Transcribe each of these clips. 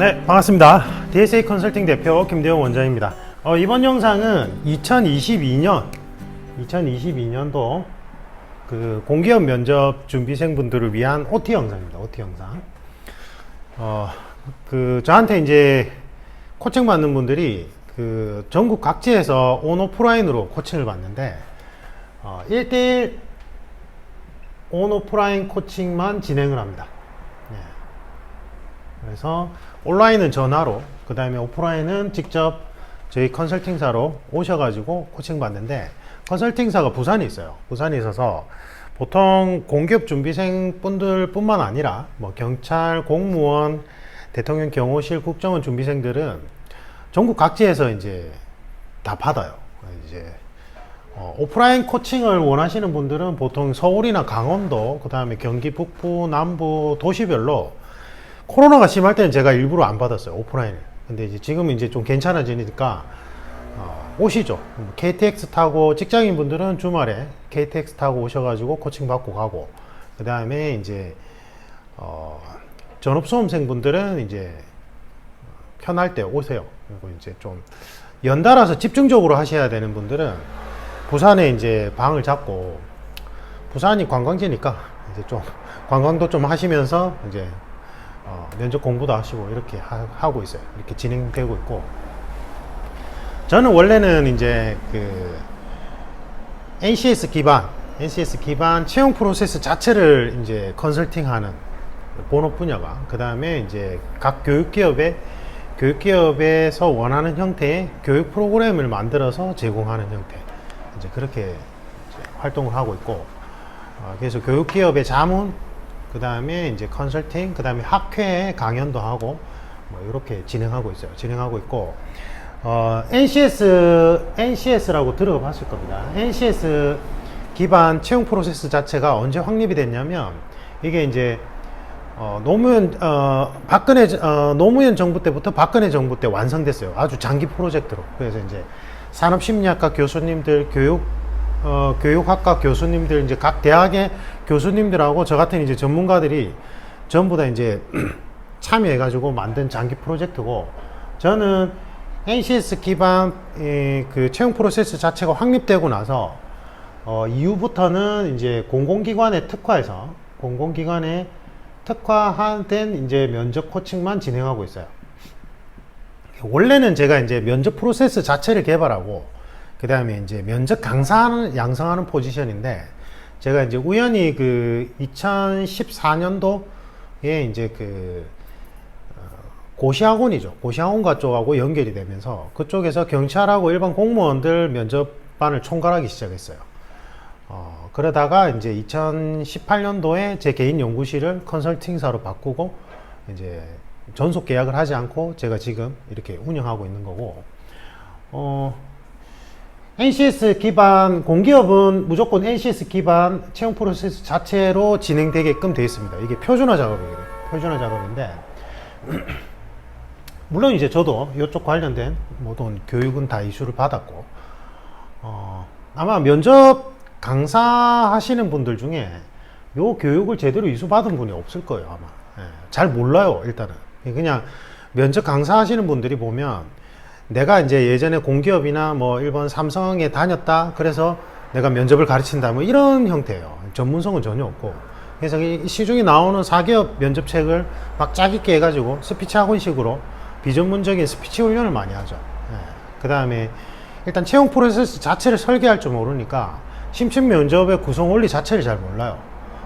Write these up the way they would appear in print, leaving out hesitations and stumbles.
네, 반갑습니다. DSA 컨설팅 대표 김대용 원장입니다. 이번 영상은 2022년도 그 공기업 면접 준비생분들을 위한 OT 영상입니다. OT 영상. 저한테 이제 코칭 받는 분들이 그 전국 각지에서 온오프라인으로 코칭을 받는데, 1대1 온오프라인 코칭만 진행을 합니다. 네. 그래서 온라인은 전화로, 그 다음에 오프라인은 직접 저희 컨설팅사로 오셔가지고 코칭 받는데, 컨설팅사가 부산에 있어요. 부산에 있어서 보통 공기업 준비생 분들 뿐만 아니라 뭐 경찰, 공무원, 대통령 경호실, 국정원 준비생들은 전국 각지에서 이제 다 받아요. 이제 오프라인 코칭을 원하시는 분들은 보통 서울이나 강원도, 그 다음에 경기 북부, 남부 도시별로, 코로나가 심할 때는 제가 일부러 안 받았어요, 오프라인을. 근데 이제 지금은 이제 좀 괜찮아지니까 오시죠. KTX 타고, 직장인 분들은 주말에 KTX 타고 오셔가지고 코칭 받고 가고, 그 다음에 이제 전업수험생 분들은 이제 편할 때 오세요. 그리고 이제 좀 연달아서 집중적으로 하셔야 되는 분들은 부산에 이제 방을 잡고, 부산이 관광지니까 이제 좀 관광도 좀 하시면서 이제 면접 공부도 하시고 이렇게 하고 있어요. 이렇게 진행되고 있고, 저는 원래는 이제 그 NCS 기반 채용 프로세스 자체를 이제 컨설팅하는 본업 분야가, 그 다음에 이제 각 교육기업에서 원하는 형태의 교육 프로그램을 만들어서 제공하는 형태, 이제 그렇게 이제 활동을 하고 있고, 그래서 교육기업의 자문, 그 다음에 이제 컨설팅, 그 다음에 학회 강연도 하고, 뭐 이렇게 진행하고 있고, NCS라고 들어봤을 겁니다. NCS 기반 채용 프로세스 자체가 언제 확립이 됐냐면, 이게 이제 노무현 정부 때부터 박근혜 정부 때 완성됐어요. 아주 장기 프로젝트로. 그래서 이제 산업심리학과 교수님들, 교육학과 교수님들, 이제 각 대학의 교수님들하고 저 같은 이제 전문가들이 전부 다 이제 참여해가지고 만든 장기 프로젝트고, 저는 NCS 기반 그 채용 프로세스 자체가 확립되고 나서 이후부터는 이제 공공기관에 특화된 이제 면접 코칭만 진행하고 있어요. 원래는 제가 이제 면접 프로세스 자체를 개발하고, 그 다음에 이제 면접 강사를 양성하는 포지션인데, 제가 이제 우연히 그 2014년도에 이제 그 고시학원이죠. 고시학원과 쪽하고 연결이 되면서 그쪽에서 경찰하고 일반 공무원들 면접반을 총괄하기 시작했어요. 그러다가 이제 2018년도에 제 개인 연구실을 컨설팅사로 바꾸고, 이제 전속 계약을 하지 않고 제가 지금 이렇게 운영하고 있는 거고, NCS 기반 공기업은 무조건 NCS 기반 채용 프로세스 자체로 진행되게끔 되어 있습니다. 이게 표준화 작업인데, 물론 이제 저도 이쪽 관련된 모든 교육은 다 이수를 받았고, 아마 면접 강사 하시는 분들 중에 요 교육을 제대로 이수받은 분이 없을 거예요, 아마. 잘 몰라요, 일단은. 그냥 면접 강사 하시는 분들이 보면, 내가 이제 예전에 공기업이나 뭐 일본 삼성에 다녔다, 그래서 내가 면접을 가르친다, 뭐 이런 형태예요. 전문성은 전혀 없고. 그래서 이 시중에 나오는 4기업 면접책을 막 짜깁게 해가지고 스피치 학원식으로 비전문적인 스피치 훈련을 많이 하죠. 그 다음에 일단 채용 프로세스 자체를 설계할 줄 모르니까 심층 면접의 구성 원리 자체를 잘 몰라요.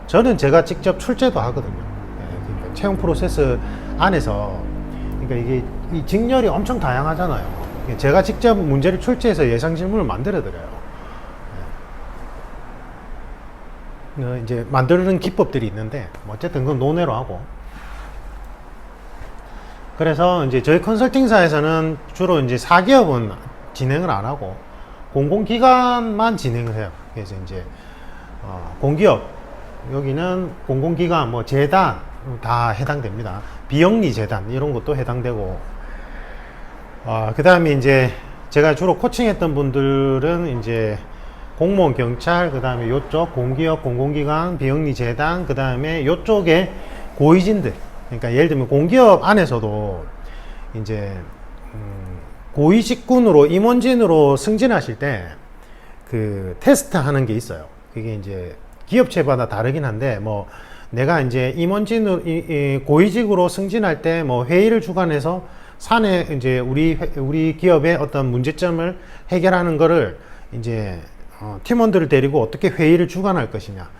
저는 제가 직접 출제도 하거든요. 그러니까 채용 프로세스 안에서, 그러니까 이게 이 직렬이 엄청 다양하잖아요. 제가 직접 문제를 출제해서 예상 질문을 만들어 드려요. 이제 만드는 기법들이 있는데, 어쨌든 그건 논외로 하고. 그래서 이제 저희 컨설팅사에서는 주로 이제 4기업은 진행을 안 하고 공공기관만 진행을 해요. 그래서 이제 공기업, 여기는 공공기관, 뭐 재단 다 해당됩니다. 비영리 재단 이런 것도 해당되고, 그 다음에 이제 제가 주로 코칭했던 분들은 이제 공무원, 경찰, 그 다음에 요쪽 공기업, 공공기관, 비영리 재단, 그 다음에 요쪽에 고위진들, 그러니까 예를 들면 공기업 안에서도 이제 고위직군으로 임원진으로 승진하실 때 그 테스트 하는 게 있어요. 그게 이제 기업체마다 다르긴 한데, 뭐 내가 이제 임원진으로 고위직으로 승진할 때 뭐 회의를 주관해서 사내 이제 우리 기업의 어떤 문제점을 해결하는 거를 이제 팀원들을 데리고 어떻게 회의를 주관할 것이냐,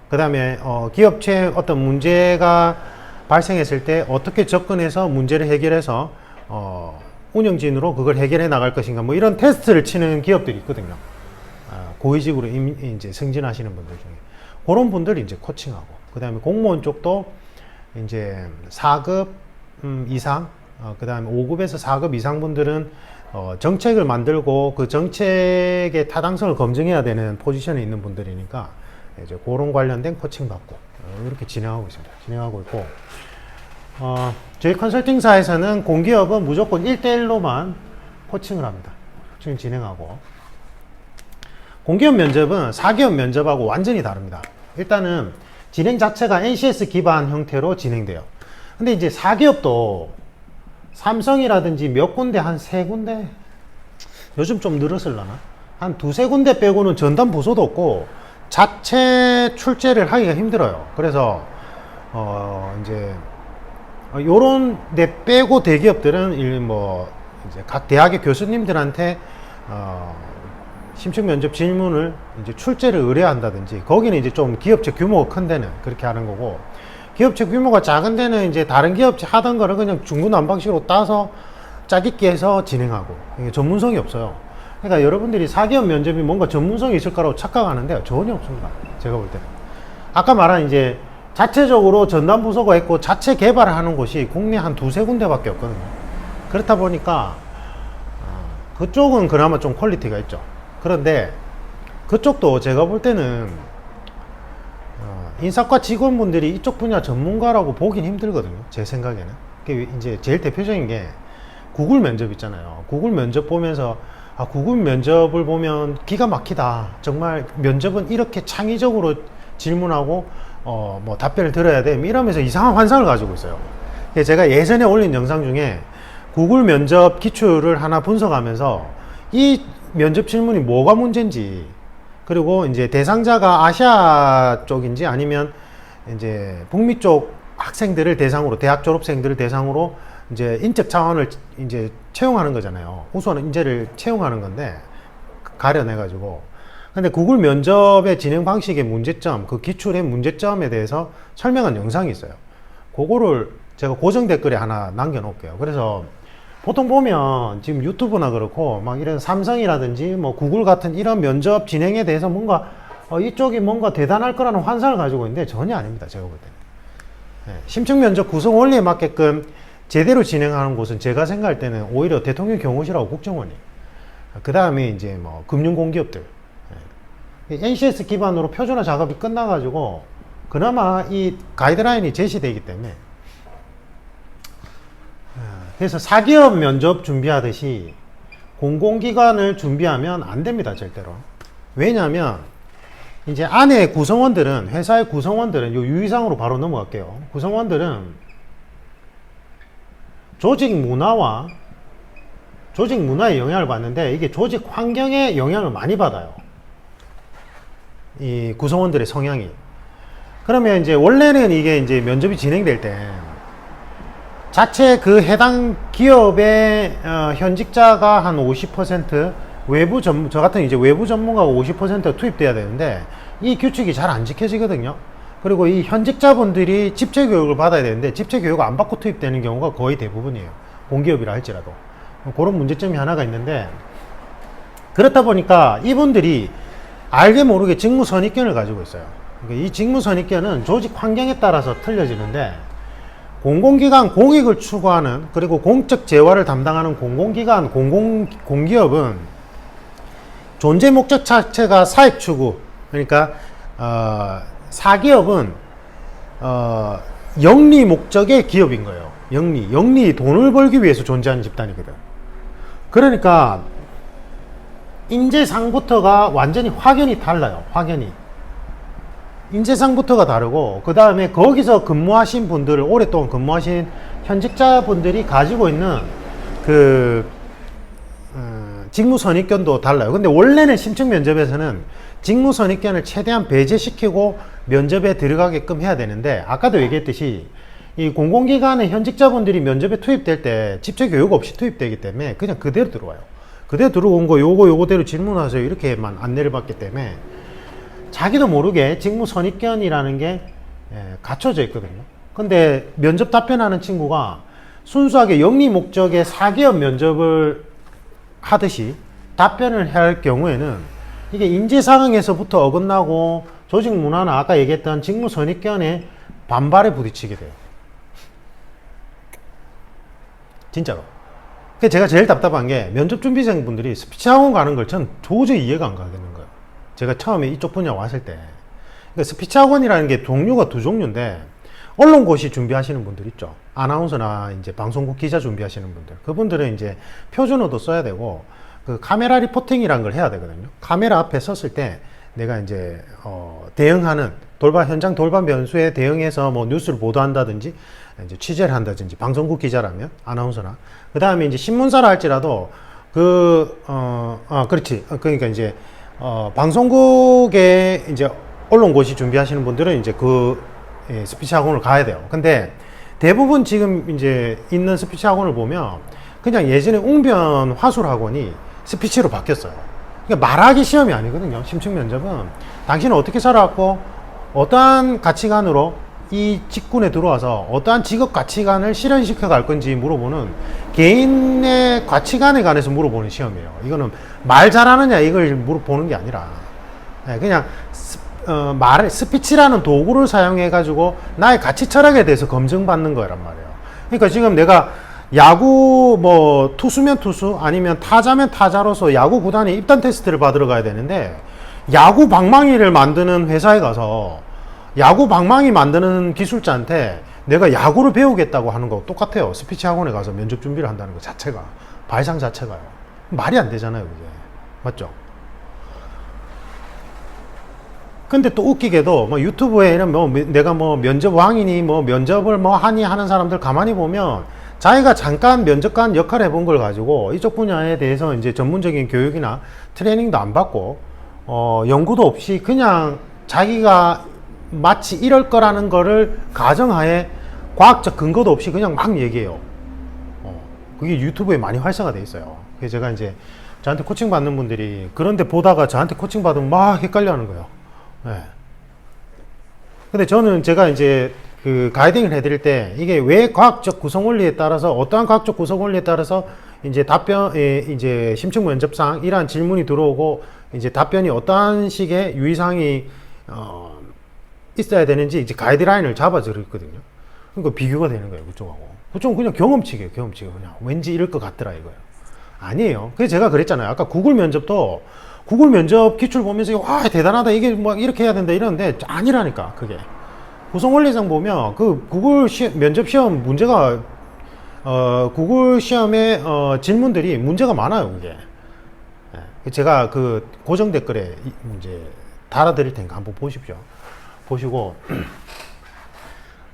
그 다음에 기업체 어떤 문제가 발생했을 때 어떻게 접근해서 문제를 해결해서 운영진으로 그걸 해결해 나갈 것인가, 뭐 이런 테스트를 치는 기업들이 있거든요. 고위직으로 이제 승진하시는 분들 중에 그런 분들 이제 코칭하고, 그 다음에 공무원 쪽도 이제 4급 이상, 그 다음에 5급에서 4급 이상 분들은 정책을 만들고 그 정책의 타당성을 검증해야 되는 포지션에 있는 분들이니까 이제 그런 관련된 코칭 받고 이렇게 진행하고 있습니다. 진행하고 있고, 저희 컨설팅사에서는 공기업은 무조건 1대1로만 코칭을 합니다. 코칭을 진행하고, 공기업 면접은 사기업 면접하고 완전히 다릅니다. 일단은 진행 자체가 NCS 기반 형태로 진행돼요. 근데 이제 사기업도 삼성이라든지 몇 군데, 한 세 군데, 요즘 좀 늘었을라나? 한 두세 군데 빼고는 전담 부서도 없고 자체 출제를 하기가 힘들어요. 그래서 이제 요런 데 빼고 대기업들은 뭐 이제 각 대학의 교수님들한테 심층 면접 질문을 이제 출제를 의뢰한다든지, 거기는 이제 좀 기업체 규모가 큰 데는 그렇게 하는 거고, 기업체 규모가 작은 데는 이제 다른 기업체 하던 거를 그냥 중구난방식으로 따서 짜깁기 해서 진행하고, 이게 전문성이 없어요. 그러니까 여러분들이 사기업 면접이 뭔가 전문성이 있을 거라고 착각하는데 전혀 없습니다. 제가 볼 때는. 아까 말한 이제 자체적으로 전담 부서가 있고 자체 개발을 하는 곳이 국내 한 두세 군데밖에 없거든요. 그렇다 보니까 그쪽은 그나마 좀 퀄리티가 있죠. 그런데 그쪽도 제가 볼 때는 인사과 직원분들이 이쪽 분야 전문가라고 보긴 힘들거든요. 제 생각에는. 그게 이제 제일 대표적인 게 구글 면접 있잖아요. 구글 면접 보면서 구글 면접을 보면 기가 막히다. 정말 면접은 이렇게 창의적으로 질문하고 뭐 답변을 들어야 돼. 이러면서 이상한 환상을 가지고 있어요. 제가 예전에 올린 영상 중에 구글 면접 기출을 하나 분석하면서 이 면접 질문이 뭐가 문제인지, 그리고 이제 대상자가 아시아 쪽인지 아니면 이제 북미 쪽 학생들을 대상으로, 대학 졸업생들을 대상으로 이제 인적 차원을 이제 채용하는 거잖아요. 우수한 인재를 채용하는 건데, 가려내가지고. 근데 구글 면접의 진행 방식의 문제점, 그 기출의 문제점에 대해서 설명한 영상이 있어요. 그거를 제가 고정 댓글에 하나 남겨놓을게요. 그래서 보통 보면 지금 유튜브나 그렇고 막 이런 삼성이라든지 뭐 구글 같은 이런 면접 진행에 대해서 뭔가 이쪽이 뭔가 대단할 거라는 환상을 가지고 있는데 전혀 아닙니다. 제가 볼 때는. 네, 심층 면접 구성 원리에 맞게끔 제대로 진행하는 곳은 제가 생각할 때는 오히려 대통령 경호실하고 국정원이, 그 다음에 이제 뭐 금융공기업들, NCS 기반으로 표준화 작업이 끝나가지고 그나마 이 가이드라인이 제시되기 때문에, 그래서 사기업 면접 준비하듯이 공공기관을 준비하면 안 됩니다. 절대로. 왜냐하면 이제 안에 구성원들은, 회사의 구성원들은 요 유의사항으로 바로 넘어갈게요. 구성원들은 조직 문화와 조직 문화에 영향을 받는데, 이게 조직 환경에 영향을 많이 받아요. 이 구성원들의 성향이. 그러면 이제 원래는 이게 이제 면접이 진행될 때 자체 그 해당 기업의 현직자가 한 50%, 외부 저 같은 이제 외부 전문가가 50% 투입돼야 되는데 이 규칙이 잘 안 지켜지거든요. 그리고 이 현직자분들이 집체 교육을 받아야 되는데 집체 교육을 안 받고 투입되는 경우가 거의 대부분이에요. 공기업이라 할지라도. 그런 문제점이 하나가 있는데, 그렇다 보니까 이분들이 알게 모르게 직무선입견을 가지고 있어요. 그러니까 이 직무선입견은 조직 환경에 따라서 틀려지는데, 공공기관 공익을 추구하는, 그리고 공적 재화를 담당하는 공공기관, 공기업은 존재 목적 자체가 사익 추구, 그러니까 사기업은 영리 목적의 기업인 거예요. 영리 돈을 벌기 위해서 존재하는 집단이거든. 그러니까 인재상부터가 완전히 확연히 달라요. 확연히. 인재상부터가 다르고, 그 다음에 거기서 근무하신 분들을, 오랫동안 근무하신 현직자분들이 가지고 있는 그 직무 선입견도 달라요. 근데 원래는 심층 면접에서는 직무 선입견을 최대한 배제시키고 면접에 들어가게끔 해야 되는데, 아까도 얘기했듯이 이 공공기관의 현직자분들이 면접에 투입될 때 집체 교육 없이 투입되기 때문에 그냥 그대로 들어와요. 그대로 들어온 거 요거대로 질문하세요 이렇게만 안내를 받기 때문에 자기도 모르게 직무 선입견이라는 게 갖춰져 있거든요. 근데 면접 답변하는 친구가 순수하게 영리 목적의 사기업 면접을 하듯이 답변을 할 경우에는 이게 인재 상황에서부터 어긋나고 조직 문화나 아까 얘기했던 직무 선입견의 반발에 부딪히게 돼요. 진짜로. 그래서 제가 제일 답답한 게 면접 준비생 분들이 스피치 학원 가는 걸 전 도저히 이해가 안 가겠는 거예요. 제가 처음에 이쪽 분야 왔을 때. 그러니까 스피치 학원이라는 게 종류가 두 종류인데, 언론고시 준비하시는 분들 있죠. 아나운서나 이제 방송국 기자 준비하시는 분들. 그분들은 이제 표준어도 써야 되고, 그 카메라 리포팅이라는 걸 해야 되거든요. 카메라 앞에 섰을 때 내가 이제, 대응하는 현장 돌발 변수에 대응해서 뭐 뉴스를 보도한다든지, 이제 취재를 한다든지, 방송국 기자라면, 아나운서나. 그 다음에 이제 신문사라 할지라도, 그렇지. 그러니까 이제, 방송국에 이제 언론고시 준비하시는 분들은 이제 스피치 학원을 가야 돼요. 근데 대부분 지금 이제 있는 스피치 학원을 보면 그냥 예전에 웅변 화술 학원이 스피치로 바뀌었어요. 그러니까 말하기 시험이 아니거든요. 심층 면접은 당신은 어떻게 살아왔고 어떠한 가치관으로 이 직군에 들어와서 어떠한 직업 가치관을 실현시켜 갈 건지 물어보는 개인의 가치관에 관해서 물어보는 시험이에요. 이거는 말 잘하느냐 이걸 물어보는 게 아니라 그냥 스피치라는 도구를 사용해 가지고 나의 가치 철학에 대해서 검증받는 거란 말이에요. 그러니까 지금 내가 야구 뭐 투수면 투수 아니면 타자면 타자로서 야구 구단에 입단 테스트를 받으러 가야 되는데, 야구 방망이를 만드는 회사에 가서 야구 방망이 만드는 기술자한테 내가 야구를 배우겠다고 하는 거 똑같아요. 스피치 학원에 가서 면접 준비를 한다는 것 자체가, 발상 자체가요. 말이 안 되잖아요, 그게. 맞죠? 근데 또 웃기게도 뭐 유튜브에 이런 내가 뭐 면접 왕이니 뭐 면접을 뭐 하니 하는 사람들 가만히 보면 자기가 잠깐 면접관 역할 해본 걸 가지고 이쪽 분야에 대해서 이제 전문적인 교육이나 트레이닝도 안 받고 연구도 없이 그냥 자기가 마치 이럴 거라는 거를 가정하에 과학적 근거도 없이 그냥 막 얘기해요. 그게 유튜브에 많이 활성화돼 있어요. 그래서 제가 이제 저한테 코칭 받는 분들이 그런데 보다가 저한테 코칭 받으면 막 헷갈려 하는 거예요. 네. 근데 저는 제가 이제 그 가이딩을 해드릴 때 이게 왜 과학적 구성 원리에 따라서 어떠한 과학적 구성 원리에 따라서 이제 답변에 이제 심층 면접상 이러한 질문이 들어오고 이제 답변이 어떠한 식의 유의사항이 있어야 되는지 이제 가이드라인을 잡아서 그랬거든요. 그러니까 비교가 되는 거예요, 그쪽하고. 그쪽은 그냥 경험치기예요, 경험치기. 그냥 왠지 이럴 것 같더라 이거예요. 아니에요. 그래서 제가 그랬잖아요. 아까 구글 면접도 구글 면접 기출 보면서 와 대단하다 이게 뭐 이렇게 해야 된다 이러는데 아니라니까. 그게 구성 원리상 보면 그 구글 면접 시험 문제가 구글 시험의 질문들이 문제가 많아요. 그게 제가 그 고정 댓글에 이제 달아드릴 테니까 한번 보십시오. 보시고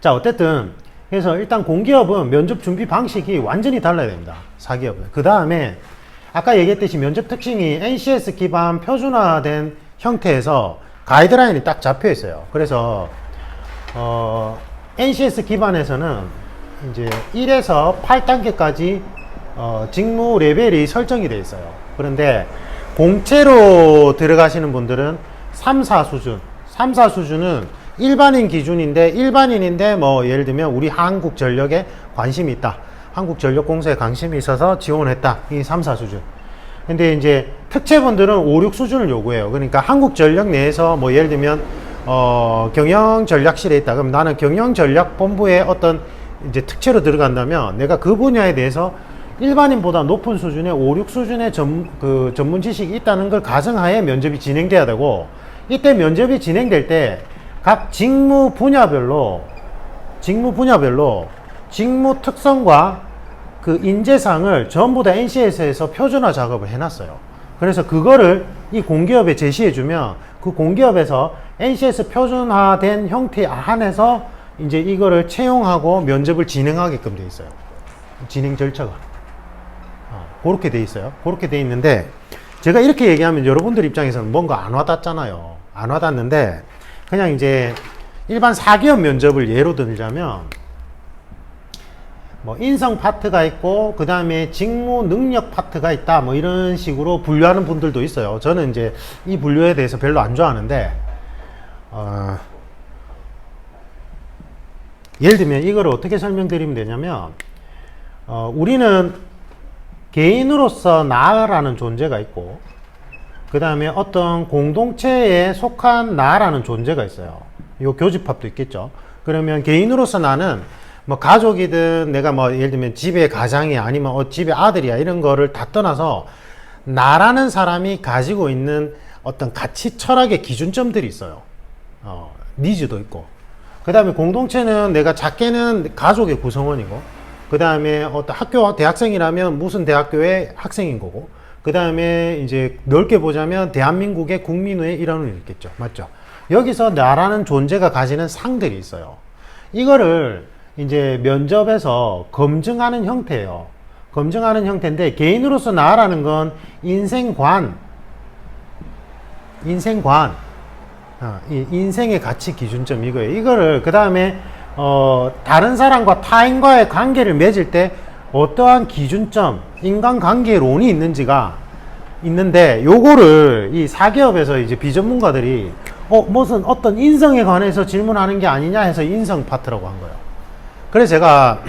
자 어쨌든 그래서 일단 공기업은 면접 준비 방식이 완전히 달라야 됩니다. 사기업은. 그 다음에 아까 얘기했듯이 면접 특징이 NCS 기반 표준화된 형태에서 가이드라인이 딱 잡혀 있어요. 그래서 NCS 기반에서는 이제 1에서 8단계까지 직무 레벨이 설정이 되어 있어요. 그런데 공채로 들어가시는 분들은 3, 4 수준. 3, 4 수준은 일반인 기준인데 일반인인데 뭐 예를 들면 우리 한국전력에 관심이 있다. 한국전력공사에 관심이 있어서 지원했다. 이 3, 4 수준. 근데 이제 특채분들은 5, 6 수준을 요구해요. 그러니까 한국전력 내에서 뭐 예를 들면 경영전략실에 있다. 그럼 나는 경영전략본부에 어떤 이제 특채로 들어간다면 내가 그 분야에 대해서 일반인보다 높은 수준의 5, 6 수준의 전문 지식이 있다는 걸 가정하에 면접이 진행돼야 되고, 이때 면접이 진행될 때 각 직무 분야별로 직무 특성과 그 인재상을 전부 다 NCS에서 표준화 작업을 해놨어요. 그래서 그거를 이 공기업에 제시해주면 그 공기업에서 NCS 표준화된 형태 한해서 이제 이거를 채용하고 면접을 진행하게끔 돼 있어요. 진행 절차가. 그렇게 돼 있어요. 그렇게 돼 있는데, 제가 이렇게 얘기하면 여러분들 입장에서는 뭔가 안 와닿잖아요. 안 와닿는데, 그냥 이제 일반 사기업 면접을 예로 들자면, 뭐 인성 파트가 있고 그 다음에 직무 능력 파트가 있다, 뭐 이런 식으로 분류하는 분들도 있어요. 저는 이제 이 분류에 대해서 별로 안 좋아하는데, 예를 들면 이걸 어떻게 설명드리면 되냐면, 우리는 개인으로서 나라는 존재가 있고, 그 다음에 어떤 공동체에 속한 나라는 존재가 있어요. 요 교집합도 있겠죠. 그러면 개인으로서 나는 뭐 가족이든 내가 뭐 예를 들면 집에 가장이야, 아니면 집에 아들이야, 이런 거를 다 떠나서 나라는 사람이 가지고 있는 어떤 가치 철학의 기준점들이 있어요. 니즈도 있고, 그 다음에 공동체는 내가 작게는 가족의 구성원이고, 그 다음에 어떤 학교 대학생이라면 무슨 대학교의 학생인 거고, 그 다음에 이제 넓게 보자면 대한민국의 국민의 일원이 있겠죠. 맞죠? 여기서 나라는 존재가 가지는 상들이 있어요. 이거를 이제 면접에서 검증하는 형태예요. 검증하는 형태인데, 개인으로서 나라는 건 인생관, 이 인생의 가치 기준점 이거예요. 이거를 그 다음에 다른 사람과 타인과의 관계를 맺을 때 어떠한 기준점, 인간관계론이 있는지가 있는데, 요거를 이 사기업에서 이제 비전문가들이 무슨 어떤 인성에 관해서 질문하는 게 아니냐 해서 인성 파트라고 한 거예요. 그래서 제가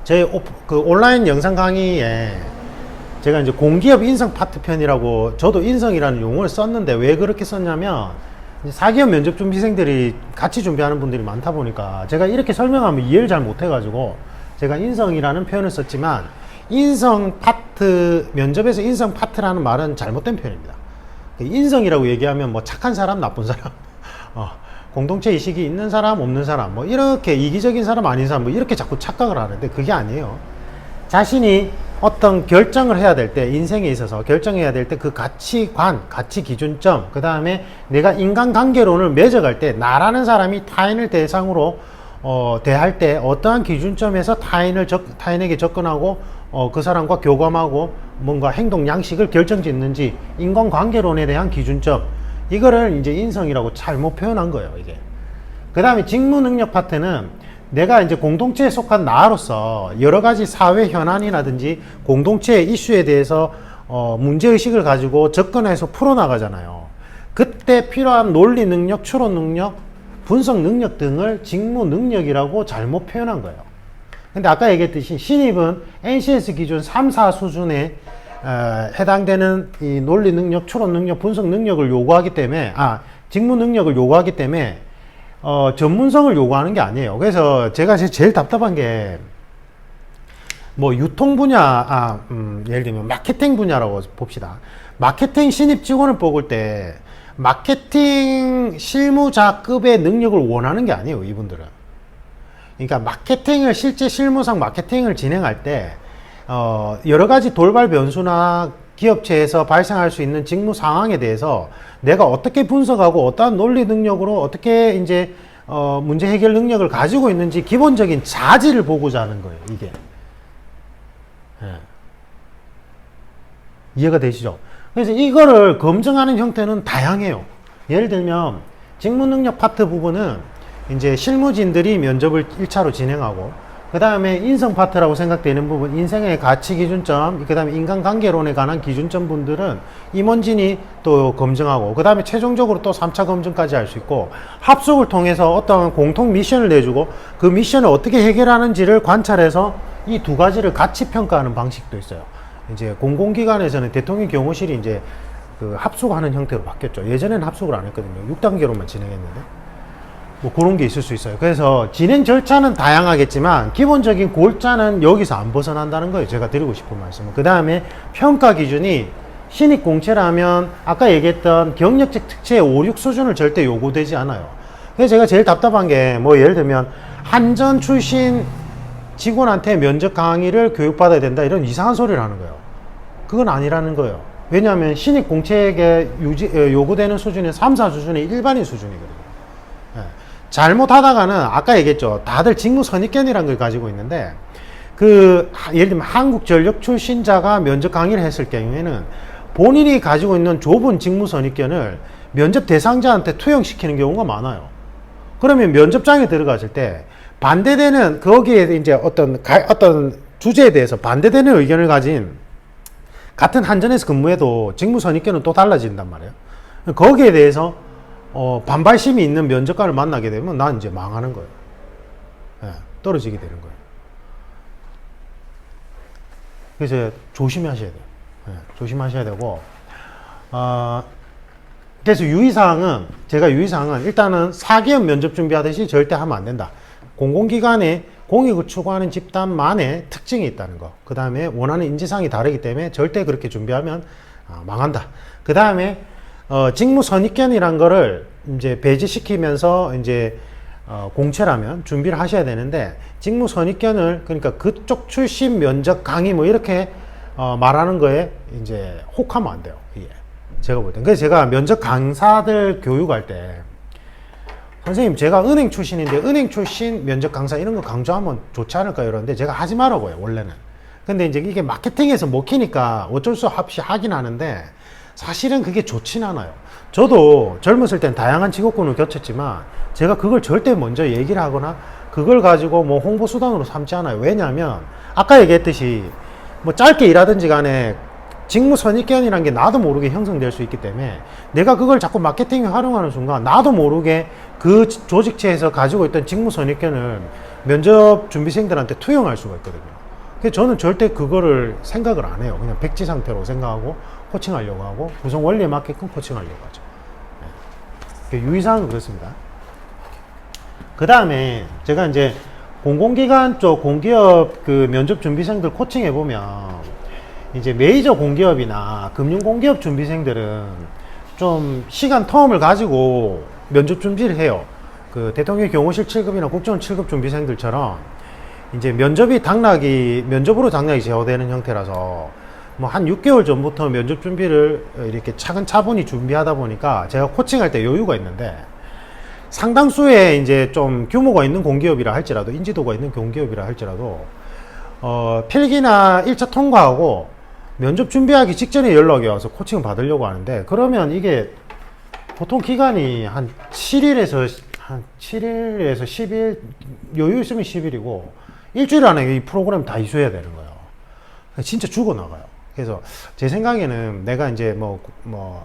제 그 온라인 영상 강의에 제가 이제 공기업 인성 파트 편이라고, 저도 인성이라는 용어를 썼는데, 왜 그렇게 썼냐면 사기업 면접 준비생들이 같이 준비하는 분들이 많다 보니까 제가 이렇게 설명하면 이해를 잘 못해가지고 제가 인성이라는 표현을 썼지만, 인성 파트, 면접에서 인성 파트라는 말은 잘못된 표현입니다. 인성이라고 얘기하면 뭐 착한 사람, 나쁜 사람, 공동체 의식이 있는 사람, 없는 사람, 뭐 이렇게 이기적인 사람, 아닌 사람, 뭐 이렇게 자꾸 착각을 하는데 그게 아니에요. 자신이 어떤 결정을 해야 될 때, 인생에 있어서 결정해야 될 때 그 가치관, 가치 기준점, 그 다음에 내가 인간관계론을 맺어갈 때 나라는 사람이 타인을 대상으로 대할 때 어떠한 기준점에서 타인에게 접근하고 그 사람과 교감하고 뭔가 행동 양식을 결정짓는지, 인간관계론에 대한 기준점, 이거를 이제 인성이라고 잘못 표현한 거예요, 이게. 그 다음에 직무 능력 파트는 내가 이제 공동체에 속한 나로서 여러 가지 사회 현안이라든지 공동체의 이슈에 대해서 문제의식을 가지고 접근해서 풀어나가잖아요. 그때 필요한 논리 능력, 추론 능력, 분석 능력 등을 직무 능력이라고 잘못 표현한 거예요. 근데 아까 얘기했듯이 신입은 NCS 기준 3, 4 수준에 해당되는 이 논리 능력, 추론 능력, 분석 능력을 요구하기 때문에, 직무 능력을 요구하기 때문에 전문성을 요구하는 게 아니에요. 그래서 제가 제일 답답한 게, 뭐 유통 분야, 예를 들면 마케팅 분야라고 봅시다. 마케팅 신입 직원을 뽑을 때 마케팅 실무자급의 능력을 원하는 게 아니에요, 이분들은. 그러니까 마케팅을, 실제 실무상 마케팅을 진행할 때 여러 가지 돌발 변수나 기업체에서 발생할 수 있는 직무 상황에 대해서 내가 어떻게 분석하고 어떠한 논리 능력으로 어떻게 이제 문제 해결 능력을 가지고 있는지 기본적인 자질을 보고자 하는 거예요, 이게. 예. 이해가 되시죠? 그래서 이거를 검증하는 형태는 다양해요. 예를 들면 직무 능력 파트 부분은 이제 실무진들이 면접을 1차로 진행하고, 그 다음에 인성 파트라고 생각되는 부분, 인생의 가치 기준점, 그 다음에 인간관계론에 관한 기준점 분들은 임원진이 또 검증하고, 그 다음에 최종적으로 또 3차 검증까지 할 수 있고, 합숙을 통해서 어떤 공통 미션을 내주고 그 미션을 어떻게 해결하는지를 관찰해서 이 두 가지를 같이 평가하는 방식도 있어요. 이제 공공기관에서는 대통령 경호실이 이제 그 합숙하는 형태로 바뀌었죠. 예전에는 합숙을 안 했거든요. 6단계로만 진행했는데. 뭐 그런 게 있을 수 있어요. 그래서 진행 절차는 다양하겠지만 기본적인 골자는 여기서 안 벗어난다는 거예요, 제가 드리고 싶은 말씀은. 그 다음에 평가 기준이 신입 공채라면 아까 얘기했던 경력직 특채의 5, 6 수준을 절대 요구되지 않아요. 그래서 제가 제일 답답한 게, 뭐 예를 들면 한전 출신 직원한테 면접 강의를 교육받아야 된다, 이런 이상한 소리를 하는 거예요. 그건 아니라는 거예요. 왜냐하면 신입 공채에게 요구되는 수준이 3, 4 수준이 일반인 수준이거든요. 예. 잘못하다가는 아까 얘기했죠. 다들 직무 선입견이라는 걸 가지고 있는데 예를 들면 한국전력 출신자가 면접 강의를 했을 경우에는 본인이 가지고 있는 좁은 직무 선입견을 면접 대상자한테 투영시키는 경우가 많아요. 그러면 면접장에 들어갔을 때 반대되는 거기에 이제 어떤 주제에 대해서 반대되는 의견을 가진 같은 한전에서 근무해도 직무 선입견은 또 달라진단 말이에요. 거기에 대해서 반발심이 있는 면접관을 만나게 되면 난 이제 망하는 거예요. 예, 떨어지게 되는 거예요. 그래서 조심하셔야 돼요. 예, 조심하셔야 되고, 그래서 제가 유의사항은 일단은 사기업 면접 준비하듯이 절대 하면 안 된다. 공공기관에 공익을 추구하는 집단만의 특징이 있다는 거. 그 다음에 원하는 인지상이 다르기 때문에 절대 그렇게 준비하면 망한다. 그 다음에 직무 선입견이란 거를 이제 배제시키면서 이제 공채라면 준비를 하셔야 되는데, 직무 선입견을 그러니까 그쪽 출신 면접 강의 뭐 이렇게 말하는 거에 이제 혹하면 안 돼요. 이게 제가 볼 땐. 그래서 제가 면접 강사들 교육할 때 선생님 제가 은행 출신인데 은행 출신 면접 강사 이런 거 강조하면 좋지 않을까요? 이러는데 제가 하지 말라고요, 원래는. 근데 이제 이게 마케팅에서 먹히니까 어쩔 수 없이 하긴 하는데 사실은 그게 좋진 않아요. 저도 젊었을 땐 다양한 직업군을 겪었지만 제가 그걸 절대 먼저 얘기를 하거나 그걸 가지고 뭐 홍보 수단으로 삼지 않아요. 왜냐하면 아까 얘기했듯이 뭐 짧게 일하든지 간에 직무 선입견이라는 게 나도 모르게 형성될 수 있기 때문에 내가 그걸 자꾸 마케팅에 활용하는 순간 나도 모르게 그 조직체에서 가지고 있던 직무 선입견을 면접 준비생들한테 투영할 수가 있거든요. 그래서 저는 절대 그거를 생각을 안 해요. 그냥 백지 상태로 생각하고 코칭하려고 하고 구성 원리에 맞게끔 코칭하려고 하죠. 네. 유의사항은 그렇습니다. 그 다음에 제가 이제 공공기관 쪽 공기업 그 면접 준비생들 코칭해 보면 이제 메이저 공기업이나 금융공기업 준비생들은 좀 시간 텀을 가지고 면접 준비를 해요. 그 대통령 경호실 7급이나 국정원 7급 준비생들처럼 이제 면접으로 당락이 제어되는 형태라서 뭐 한 6개월 전부터 면접 준비를 이렇게 차분히 준비하다 보니까 제가 코칭할 때 여유가 있는데, 상당수의 이제 좀 규모가 있는 공기업이라 할지라도, 인지도가 있는 공기업이라 할지라도 필기나 1차 통과하고 면접 준비하기 직전에 연락이 와서 코칭 받으려고 하는데, 그러면 이게 보통 기간이 한 7일에서 10일, 여유 있으면 10일이고 일주일 안에 이 프로그램 다 이수해야 되는 거예요. 진짜 죽어나가요. 그래서 제 생각에는 내가 이제 뭐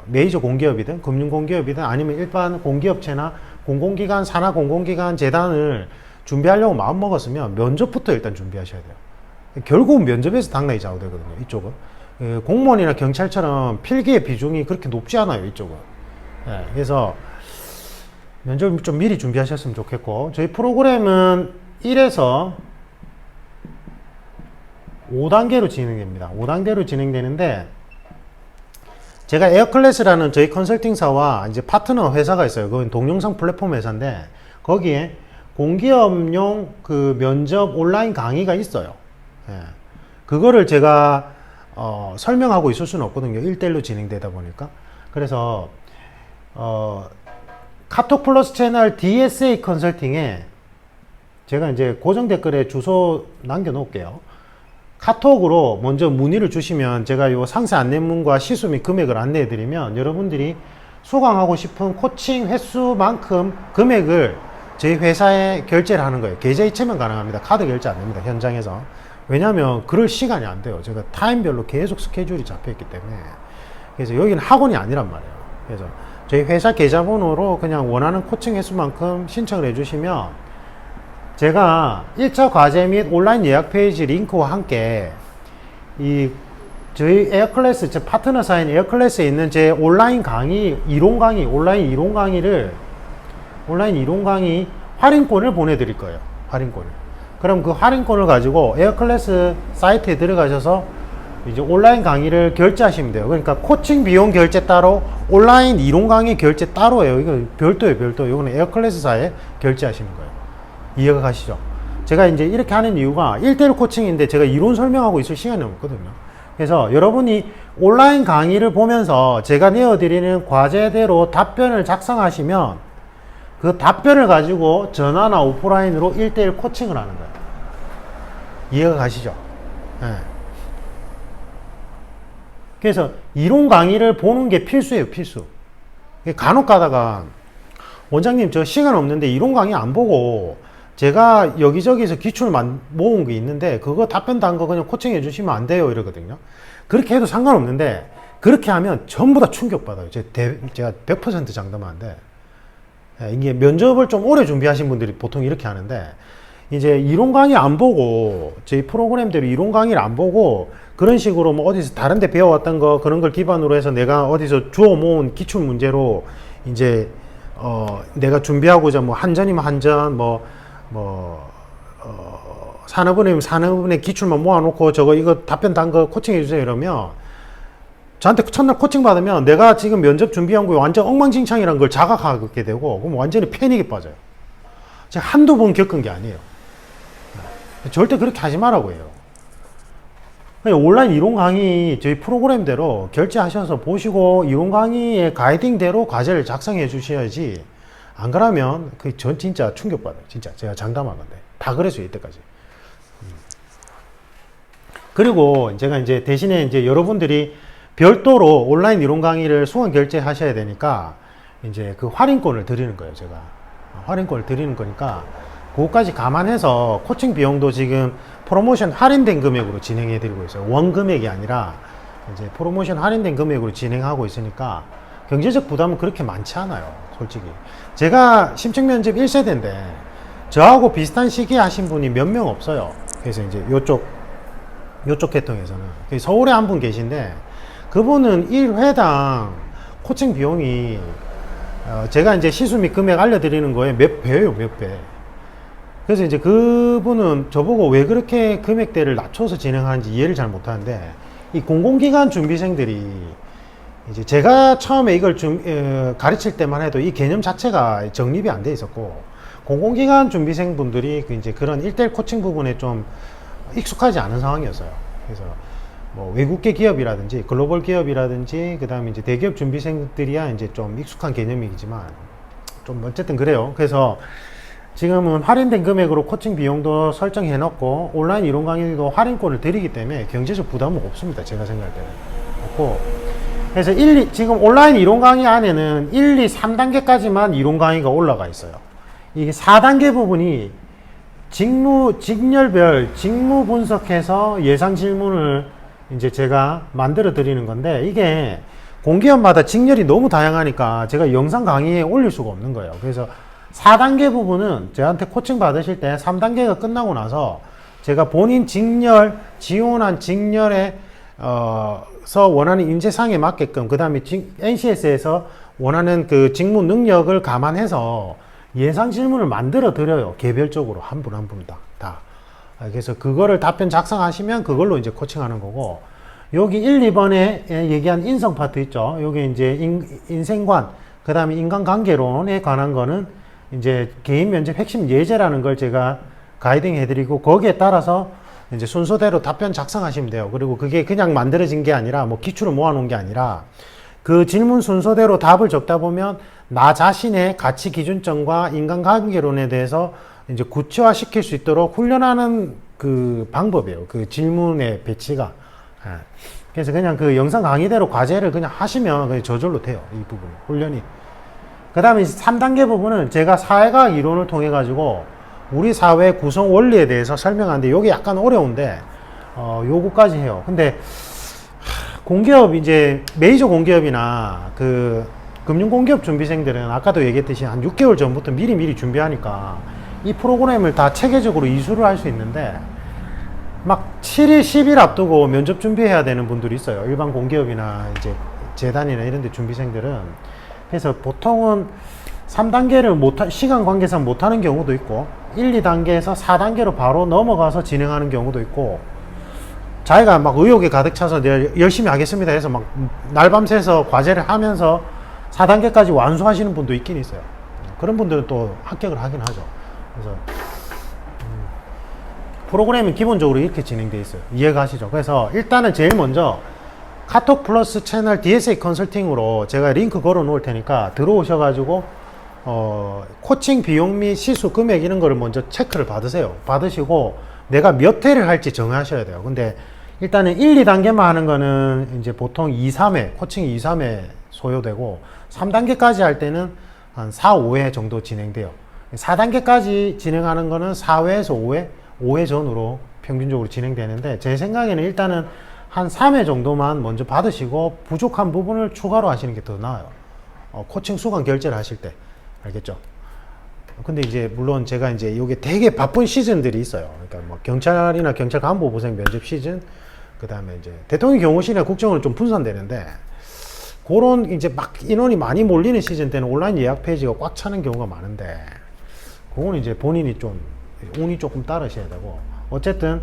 메이저 공기업이든 금융공기업이든 아니면 일반 공기업체나 공공기관, 산하공공기관 재단을 준비하려고 마음 먹었으면 면접부터 일단 준비하셔야 돼요. 결국은 면접에서 당락이 좌우되거든요, 이쪽은. 공무원이나 경찰처럼 필기의 비중이 그렇게 높지 않아요, 이쪽은. 네, 그래서 면접을 좀 미리 준비하셨으면 좋겠고, 저희 프로그램은 1에서 5단계로 진행됩니다. 5단계로 진행되는데, 제가 에어클래스라는 저희 컨설팅사와 이제 파트너 회사가 있어요. 그건 동영상 플랫폼 회사인데, 거기에 공기업용 그 면접 온라인 강의가 있어요. 예. 그거를 제가 설명하고 있을 수는 없거든요. 1대1로 진행되다 보니까. 그래서 카톡 플러스 채널 DSA 컨설팅에 제가 이제 고정 댓글에 주소 남겨 놓을게요. 카톡으로 먼저 문의를 주시면 제가 요 상세 안내문과 시수 및 금액을 안내해 드리면 여러분들이 수강하고 싶은 코칭 횟수만큼 금액을 저희 회사에 결제를 하는 거예요. 계좌 이체면 가능합니다. 카드 결제 안 됩니다, 현장에서. 왜냐하면 그럴 시간이 안 돼요. 제가 타임별로 계속 스케줄이 잡혀 있기 때문에. 그래서 여기는 학원이 아니란 말이에요. 그래서 저희 회사 계좌번호로 그냥 원하는 코칭 횟수만큼 신청을 해주시면 제가 1차 과제 및 온라인 예약 페이지 링크와 함께 저희 에어클래스, 제 파트너사인 에어클래스에 있는 제 온라인 강의, 온라인 이론 강의 할인권을 보내드릴 거예요. 할인권을. 그럼 그 할인권을 가지고 에어클래스 사이트에 들어가셔서 이제 온라인 강의를 결제하시면 돼요. 그러니까 코칭 비용 결제 따로, 온라인 이론 강의 결제 따로예요. 이거 별도예요, 별도. 이거는 에어클래스사에 결제하시는 거예요. 이해가 가시죠? 제가 이제 이렇게 하는 이유가 1대1 코칭인데 제가 이론 설명하고 있을 시간이 없거든요. 그래서 여러분이 온라인 강의를 보면서 제가 내어드리는 과제대로 답변을 작성하시면 그 답변을 가지고 전화나 오프라인으로 1대1 코칭을 하는 거예요. 이해가 가시죠? 네. 그래서 이론 강의를 보는 게 필수예요, 필수. 간혹 가다가 원장님 저 시간 없는데 이론 강의 안 보고 제가 여기저기서 기출을 모은 게 있는데 그거 답변 단 거 그냥 코칭해 주시면 안 돼요 이러거든요. 그렇게 해도 상관없는데 그렇게 하면 전부 다 충격받아요. 제가 100% 장담하는데 이게 면접을 좀 오래 준비하신 분들이 보통 이렇게 하는데 이제 이론 강의 안 보고 저희 프로그램대로 이론 강의를 안 보고 그런 식으로 뭐 어디서 다른 데 배워왔던 거 그런 걸 기반으로 해서 내가 어디서 주워 모은 기출 문제로 이제 내가 준비하고자 뭐 한전이면 한전 산업은행이면 산업은행 기출만 모아놓고 저거 이거 답변 단 거 코칭해 주세요 이러면 저한테 첫날 코칭 받으면 내가 지금 면접 준비한 거 완전 엉망진창이라는 걸 자각하게 되고 그럼 완전히 패닉에 빠져요. 제가 한두 번 겪은 게 아니에요. 절대 그렇게 하지 말라고 해요. 온라인 이론 강의 저희 프로그램대로 결제하셔서 보시고 이론 강의의 가이딩대로 과제를 작성해 주셔야지 안 그러면 전 진짜 충격받아요. 진짜 제가 장담한 건데 다 그랬어요 이때까지. 그리고 제가 이제 대신에 이제 여러분들이 별도로 온라인 이론 강의를 수강 결제하셔야 되니까 이제 그 할인권을 드리는 거예요. 제가 할인권을 드리는 거니까 그것까지 감안해서 코칭 비용도 지금 프로모션 할인된 금액으로 진행해 드리고 있어요. 원 금액이 아니라 이제 프로모션 할인된 금액으로 진행하고 있으니까 경제적 부담은 그렇게 많지 않아요. 솔직히 제가 심층 면접 1세대인데 저하고 비슷한 시기에 하신 분이 몇 명 없어요. 그래서 이제 요쪽 계통에서는 서울에 한 분 계신데 그분은 1회당 코칭 비용이 제가 이제 시수 및 금액 알려드리는 거에 몇 배예요, 몇 배. 그래서 이제 그분은 저보고 왜 그렇게 금액대를 낮춰서 진행하는지 이해를 잘 못하는데 이 공공기관 준비생들이 이제 제가 처음에 이걸 가르칠 때만 해도 이 개념 자체가 정립이 안 돼 있었고 공공기관 준비생 분들이 이제 그런 1대1 코칭 부분에 좀 익숙하지 않은 상황이었어요. 그래서 뭐 외국계 기업이라든지 글로벌 기업이라든지 그 다음에 이제 대기업 준비생들이야 이제 좀 익숙한 개념이지만 좀 어쨌든 그래요. 그래서 지금은 할인된 금액으로 코칭 비용도 설정해 놓고 온라인 이론 강의도 할인권을 드리기 때문에 경제적 부담은 없습니다. 제가 생각할 때는 없고 그래서 지금 온라인 이론 강의 안에는 1, 2, 3단계까지만 이론 강의가 올라가 있어요. 이게 4단계 부분이 직렬별 직무 분석해서 예상 질문을 이제 제가 만들어 드리는 건데 이게 공기업마다 직렬이 너무 다양하니까 제가 영상 강의에 올릴 수가 없는 거예요. 그래서 4단계 부분은 저한테 코칭 받으실 때 3단계가 끝나고 나서 제가 본인 직렬, 지원한 직렬에 원하는 인재상에 맞게끔 그 다음에 NCS에서 원하는 그 직무 능력을 감안해서 예상 질문을 만들어 드려요. 개별적으로 한 분 한 분 다. 그래서 그거를 답변 작성하시면 그걸로 이제 코칭하는 거고 여기 1, 2번에 얘기한 인성 파트 있죠. 여기 이제 인생관 그 다음에 인간관계론에 관한 거는 이제 개인 면접 핵심 예제라는 걸 제가 가이딩 해드리고 거기에 따라서 이제 순서대로 답변 작성하시면 돼요. 그리고 그게 그냥 만들어진 게 아니라 뭐 기출을 모아놓은 게 아니라 그 질문 순서대로 답을 적다 보면 나 자신의 가치 기준점과 인간관계론에 대해서 이제 구체화 시킬 수 있도록 훈련하는 그 방법이에요. 그 질문의 배치가. 그래서 그냥 그 영상 강의대로 과제를 그냥 하시면 그냥 저절로 돼요. 이 부분 훈련이. 그 다음에 3단계 부분은 제가 사회과학 이론을 통해 가지고 우리 사회 구성 원리에 대해서 설명하는데 이게 약간 어려운데 요거까지 해요. 근데 공기업 이제 메이저 공기업이나 그 금융공기업 준비생들은 아까도 얘기했듯이 한 6개월 전부터 미리 준비하니까 이 프로그램을 다 체계적으로 이수를 할 수 있는데 막 7일, 10일 앞두고 면접 준비해야 되는 분들이 있어요. 일반 공기업이나 이제 재단이나 이런 데 준비생들은. 그래서 보통은 3단계를 시간 관계상 못하는 경우도 있고 1, 2단계에서 4단계로 바로 넘어가서 진행하는 경우도 있고 자기가 막 의욕에 가득 차서 내가 열심히 하겠습니다 해서 막 날밤 새서 과제를 하면서 4단계까지 완수하시는 분도 있긴 있어요. 그런 분들은 또 합격을 하긴 하죠. 그래서 프로그램은 기본적으로 이렇게 진행되어 있어요. 이해가 가시죠? 그래서 일단은 제일 먼저 카톡 플러스 채널 DSA 컨설팅으로 제가 링크 걸어 놓을 테니까 들어오셔가지고 코칭 비용 및 시수 금액 이런 거를 먼저 체크를 받으세요. 받으시고 내가 몇 회를 할지 정하셔야 돼요. 근데 일단은 1, 2단계만 하는 거는 이제 보통 2, 3회, 코칭 2, 3회 소요되고 3단계까지 할 때는 한 4, 5회 정도 진행돼요. 4단계까지 진행하는 거는 4회에서 5회, 5회 전후로 평균적으로 진행되는데 제 생각에는 일단은 한 3회 정도만 먼저 받으시고 부족한 부분을 추가로 하시는 게 더 나아요. 코칭 수강 결제를 하실 때. 알겠죠? 근데 이제 물론 제가 이제 이게 되게 바쁜 시즌들이 있어요. 그러니까 뭐 경찰이나 경찰 간부보생 면접 시즌, 그 다음에 이제 대통령 경호실이나 국정원은 좀 분산되는데 그런 이제 막 인원이 많이 몰리는 시즌 때는 온라인 예약 페이지가 꽉 차는 경우가 많은데 그거는 이제 본인이 좀 운이 조금 따르셔야 되고 어쨌든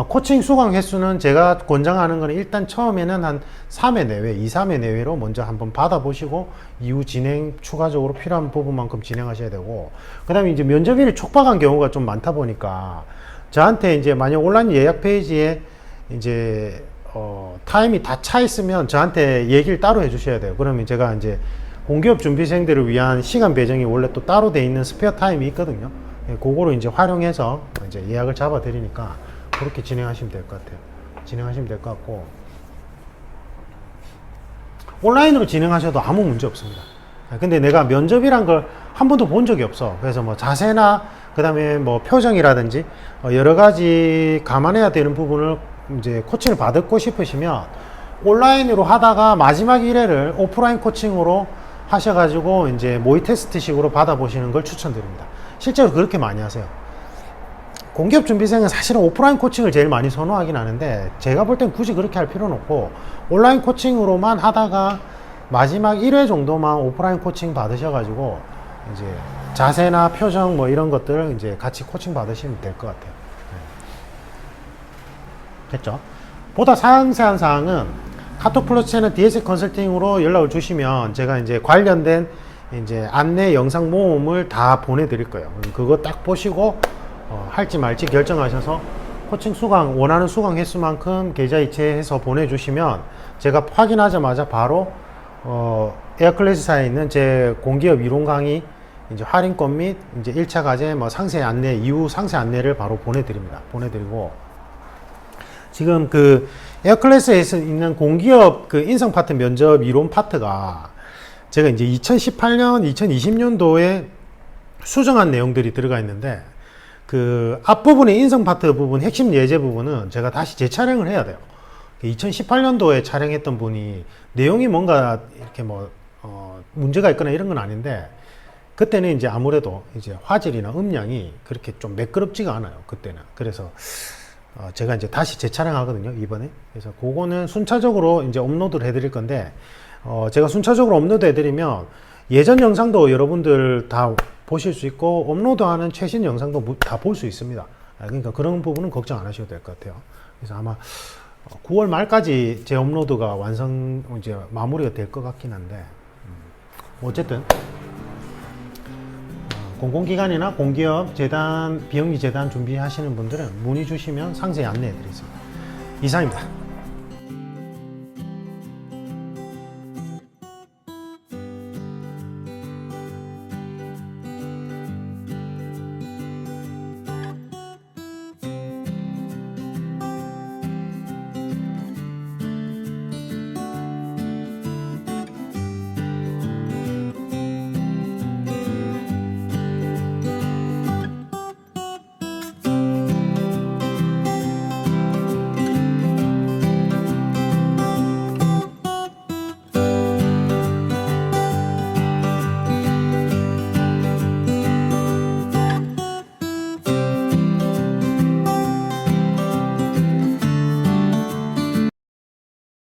코칭 수강 횟수는 제가 권장하는 거는 일단 처음에는 한 3회 내외, 2, 3회 내외로 먼저 한번 받아보시고 이후 진행 추가적으로 필요한 부분만큼 진행하셔야 되고 그 다음에 이제 면접일이 촉박한 경우가 좀 많다 보니까 저한테 이제 만약 온라인 예약 페이지에 이제 타임이 다 차 있으면 저한테 얘기를 따로 해주셔야 돼요. 그러면 제가 이제 공기업 준비생들을 위한 시간 배정이 원래 또 따로 돼 있는 스페어 타임이 있거든요. 그거로 이제 활용해서 이제 예약을 잡아 드리니까 그렇게 진행하시면 될 것 같아요. 진행하시면 될 것 같고 온라인으로 진행하셔도 아무 문제 없습니다. 근데 내가 면접이란 걸 한 번도 본 적이 없어. 그래서 뭐 자세나 그 다음에 뭐 표정이라든지 여러 가지 감안해야 되는 부분을 이제 코칭을 받고 싶으시면 온라인으로 하다가 마지막 1회를 오프라인 코칭으로 하셔가지고 이제 모의 테스트식으로 받아보시는 걸 추천드립니다. 실제로 그렇게 많이 하세요. 공기업 준비생은 사실은 오프라인 코칭을 제일 많이 선호하긴 하는데 제가 볼 땐 굳이 그렇게 할 필요는 없고 온라인 코칭으로만 하다가 마지막 1회 정도만 오프라인 코칭 받으셔가지고 이제 자세나 표정 뭐 이런 것들 이제 같이 코칭 받으시면 될 것 같아요. 됐죠? 보다 상세한 사항은 카톡 플러스 채널 DS 컨설팅으로 연락을 주시면 제가 이제 관련된 이제 안내 영상 모음을 다 보내드릴 거예요. 그거 딱 보시고 할지 말지 결정하셔서 코칭 수강 원하는 수강 횟수만큼 계좌 이체해서 보내주시면 제가 확인하자마자 바로 에어클래스사에 있는 제 공기업 이론 강의 이제 할인권 및 이제 1차 과제 뭐 상세 안내 이후 상세 안내를 바로 보내드립니다. 보내드리고 지금 그 에어클래스에 있는 공기업 그 인성 파트 면접 이론 파트가 제가 이제 2018년, 2020년도에 수정한 내용들이 들어가 있는데 그 앞부분의 인성 파트 부분, 핵심 예제 부분은 제가 다시 재촬영을 해야 돼요. 2018년도에 촬영했던 분이 내용이 뭔가 이렇게 뭐, 문제가 있거나 이런 건 아닌데 그때는 이제 아무래도 이제 화질이나 음량이 그렇게 좀 매끄럽지가 않아요. 그때는. 그래서 제가 이제 다시 재촬영하거든요. 이번에. 그래서 그거는 순차적으로 이제 업로드를 해드릴 건데, 제가 순차적으로 업로드 해드리면 예전 영상도 여러분들 다 보실 수 있고 업로드하는 최신 영상도 다 볼 수 있습니다. 그러니까 그런 부분은 걱정 안 하셔도 될 것 같아요. 그래서 아마 9월 말까지 제 업로드가 완성 이제 마무리가 될 것 같긴 한데 어쨌든 공공기관이나 공기업 재단 비영리 재단 준비하시는 분들은 문의 주시면 상세히 안내해 드리겠습니다. 이상입니다.